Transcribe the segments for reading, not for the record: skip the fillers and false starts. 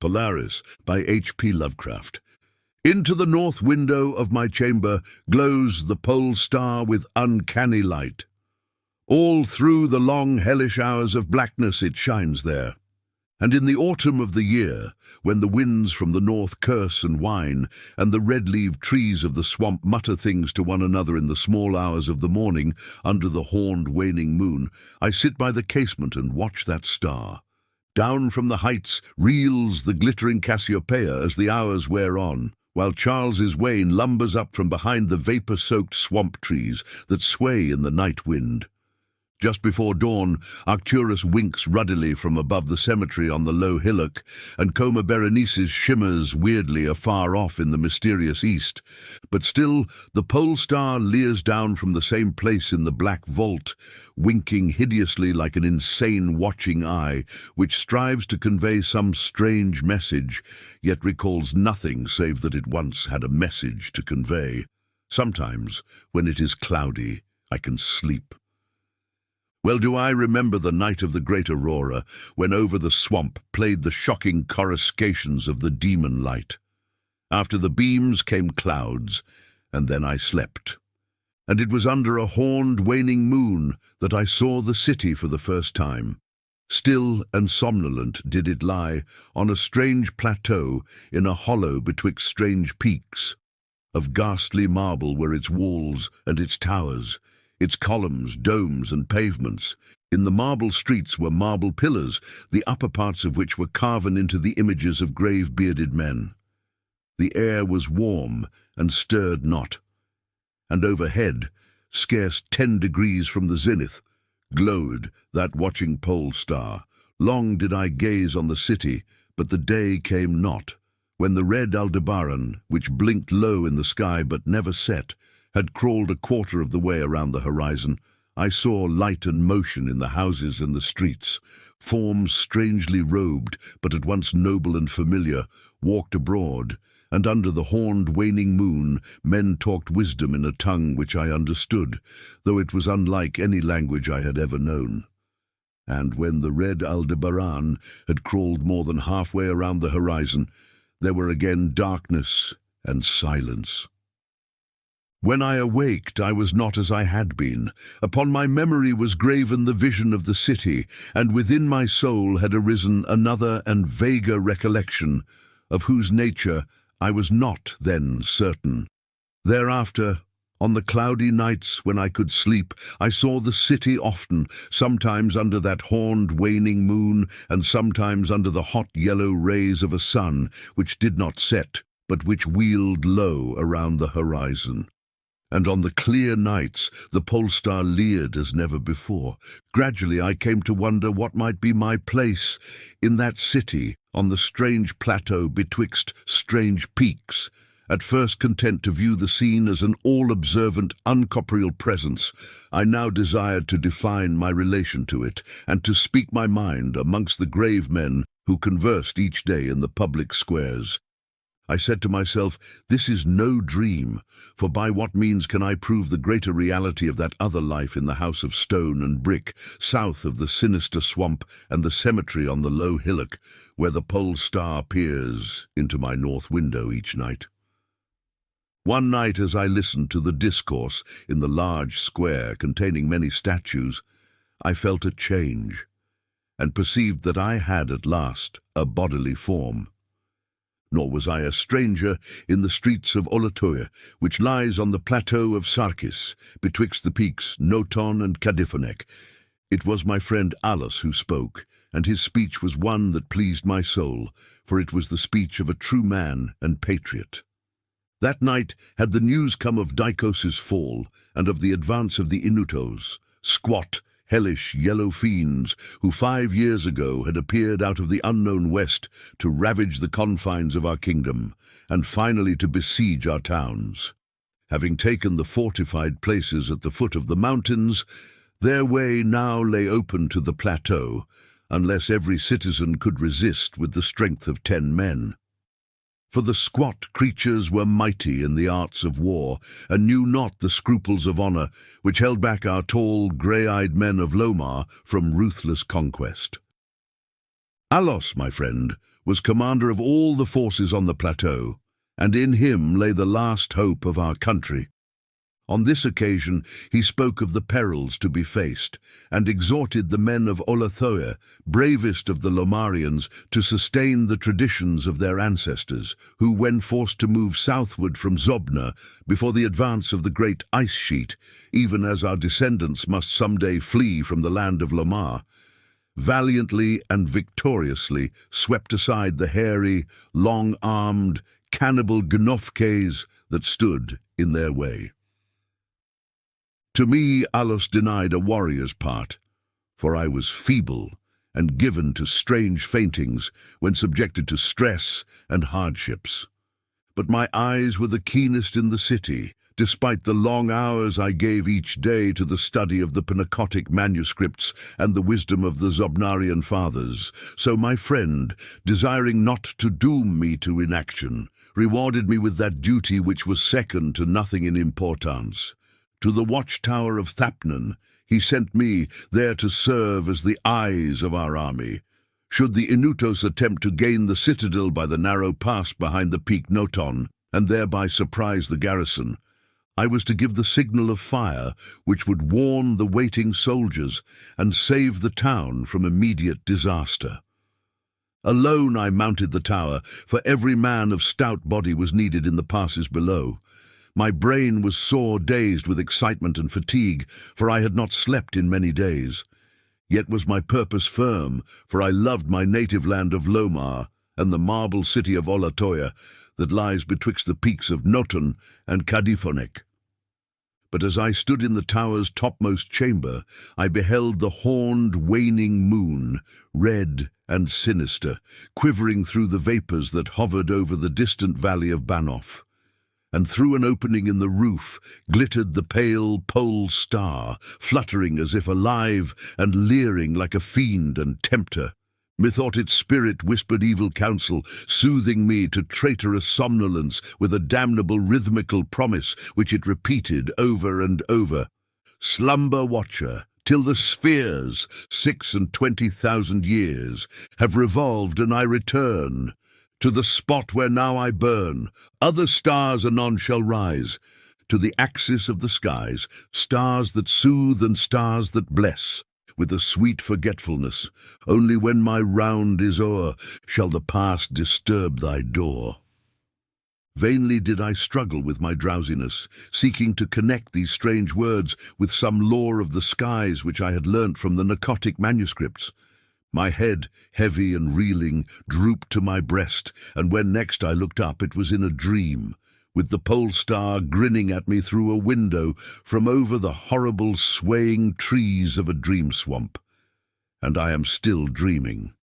Polaris by H.P Lovecraft. Into the north window of my chamber glows the pole star with uncanny light. All through the long hellish hours of blackness it shines there. And in the autumn of the year, when the winds from the north curse and whine, and the red-leaved trees of the swamp mutter things to one another in the small hours of the morning under the horned waning moon, I sit by the casement and watch that star. Down from the heights reels the glittering Cassiopeia as the hours wear on, while Charles's Wain lumbers up from behind the vapor-soaked swamp trees that sway in the night wind. Just before dawn, Arcturus winks ruddily from above the cemetery on the low hillock, and Coma Berenice's shimmers weirdly afar off in the mysterious east. But still, the pole star leers down from the same place in the black vault, winking hideously like an insane watching eye, which strives to convey some strange message, yet recalls nothing save that it once had a message to convey. Sometimes, when it is cloudy, I can sleep. Well do I remember the night of the great aurora, when over the swamp played the shocking coruscations of the demon light. After the beams came clouds, and then I slept. And it was under a horned waning moon that I saw the city for the first time. Still and somnolent did it lie on a strange plateau in a hollow betwixt strange peaks. Of ghastly marble were its walls and its towers, its columns, domes, and pavements. In the marble streets were marble pillars, the upper parts of which were carven into the images of grave bearded men. The air was warm and stirred not, and overhead, scarce 10 degrees from the zenith, glowed that watching pole star. Long did I gaze on the city, but the day came not, when the red Aldebaran, which blinked low in the sky but never set, had crawled a quarter of the way around the horizon. I saw light and motion in the houses and the streets. Forms strangely robed, but at once noble and familiar, walked abroad, and under the horned waning moon men talked wisdom in a tongue which I understood, though it was unlike any language I had ever known. And when the red Aldebaran had crawled more than halfway around the horizon, there were again darkness and silence. When I awaked, I was not as I had been. Upon my memory was graven the vision of the city, and within my soul had arisen another and vaguer recollection, of whose nature I was not then certain. Thereafter, on the cloudy nights when I could sleep, I saw the city often, sometimes under that horned waning moon, and sometimes under the hot yellow rays of a sun, which did not set, but which wheeled low around the horizon. And on the clear nights the pole star leered as never before. Gradually I came to wonder what might be my place in that city, on the strange plateau betwixt strange peaks. At first content to view the scene as an all-observant, uncorporeal presence, I now desired to define my relation to it, and to speak my mind amongst the grave men who conversed each day in the public squares. I said to myself, this is no dream, for by what means can I prove the greater reality of that other life in the house of stone and brick, south of the sinister swamp and the cemetery on the low hillock, where the pole star peers into my north window each night? One night, as I listened to the discourse in the large square containing many statues, I felt a change, and perceived that I had at last a bodily form. Nor was I a stranger in the streets of Olatoia, which lies on the plateau of Sarkis, betwixt the peaks Noton and Kadifonek. It was my friend Alus who spoke, and his speech was one that pleased my soul, for it was the speech of a true man and patriot. That night had the news come of Dikos' fall, and of the advance of the Inutos, squat, hellish yellow fiends who 5 years ago had appeared out of the unknown west to ravage the confines of our kingdom, and finally to besiege our towns. Having taken the fortified places at the foot of the mountains, their way now lay open to the plateau, unless every citizen could resist with the strength of 10 men. For the squat creatures were mighty in the arts of war, and knew not the scruples of honor, which held back our tall, grey-eyed men of Lomar from ruthless conquest. Alos, my friend, was commander of all the forces on the plateau, and in him lay the last hope of our country. On this occasion he spoke of the perils to be faced, and exhorted the men of Olathoa, bravest of the Lomarians, to sustain the traditions of their ancestors, who, when forced to move southward from Zobna before the advance of the great ice sheet, even as our descendants must someday flee from the land of Lomar, valiantly and victoriously swept aside the hairy, long-armed, cannibal Gnofkes that stood in their way. To me, Alos denied a warrior's part, for I was feeble and given to strange faintings when subjected to stress and hardships. But my eyes were the keenest in the city, despite the long hours I gave each day to the study of the Pnakotic manuscripts and the wisdom of the Zobnarian fathers. So my friend, desiring not to doom me to inaction, rewarded me with that duty which was second to nothing in importance. To the watchtower of Thapnan he sent me, there to serve as the eyes of our army. Should the Inutos attempt to gain the citadel by the narrow pass behind the peak Noton, and thereby surprise the garrison, I was to give the signal of fire which would warn the waiting soldiers and save the town from immediate disaster. Alone I mounted the tower, for every man of stout body was needed in the passes below. My brain was sore dazed with excitement and fatigue, for I had not slept in many days. Yet was my purpose firm, for I loved my native land of Lomar and the marble city of Olathoa that lies betwixt the peaks of Noton and Kadifonek. But as I stood in the tower's topmost chamber, I beheld the horned, waning moon, red and sinister, quivering through the vapours that hovered over the distant valley of Banoff. And through an opening in the roof glittered the pale pole star, fluttering as if alive and leering like a fiend and tempter. Methought its spirit whispered evil counsel, soothing me to traitorous somnolence with a damnable rhythmical promise which it repeated over and over. Slumber, watcher, till the spheres, 26,000 years, have revolved and I return. To the spot where now I burn, other stars anon shall rise. To the axis of the skies, stars that soothe and stars that bless, with a sweet forgetfulness. Only when my round is o'er, shall the past disturb thy door. Vainly did I struggle with my drowsiness, seeking to connect these strange words with some lore of the skies which I had learnt from the Pnakotic manuscripts. My head, heavy and reeling, drooped to my breast, and when next I looked up it was in a dream, with the pole star grinning at me through a window from over the horrible swaying trees of a dream swamp. And I am still dreaming.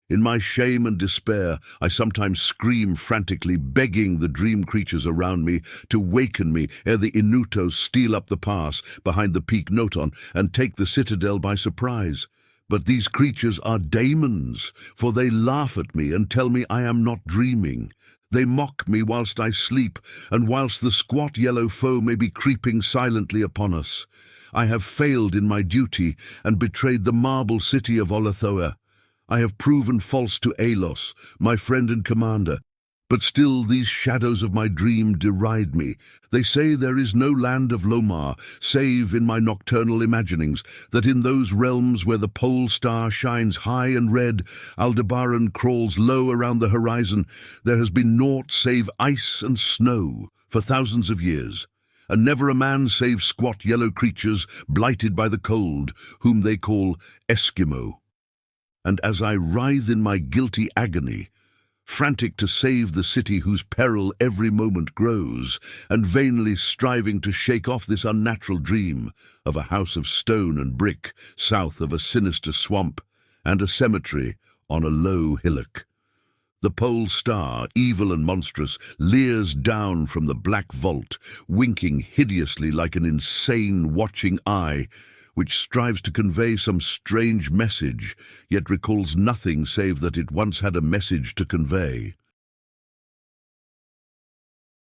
In my shame and despair, I sometimes scream frantically, begging the dream creatures around me to waken me ere the Inutos steal up the pass behind the peak Noton and take the citadel by surprise. But these creatures are daemons, for they laugh at me and tell me I am not dreaming. They mock me whilst I sleep, and whilst the squat yellow foe may be creeping silently upon us. I have failed in my duty and betrayed the marble city of Olathoa. I have proven false to Alos, my friend and commander. But still these shadows of my dream deride me. They say there is no land of Lomar, save in my nocturnal imaginings, that in those realms where the pole star shines high and red, Aldebaran crawls low around the horizon, there has been naught save ice and snow for thousands of years, and never a man save squat yellow creatures blighted by the cold, whom they call Eskimo. And as I writhe in my guilty agony, frantic to save the city whose peril every moment grows, and vainly striving to shake off this unnatural dream of a house of stone and brick south of a sinister swamp and a cemetery on a low hillock. The pole star, evil and monstrous, leers down from the black vault, winking hideously like an insane watching eye, which strives to convey some strange message, yet recalls nothing save that it once had a message to convey.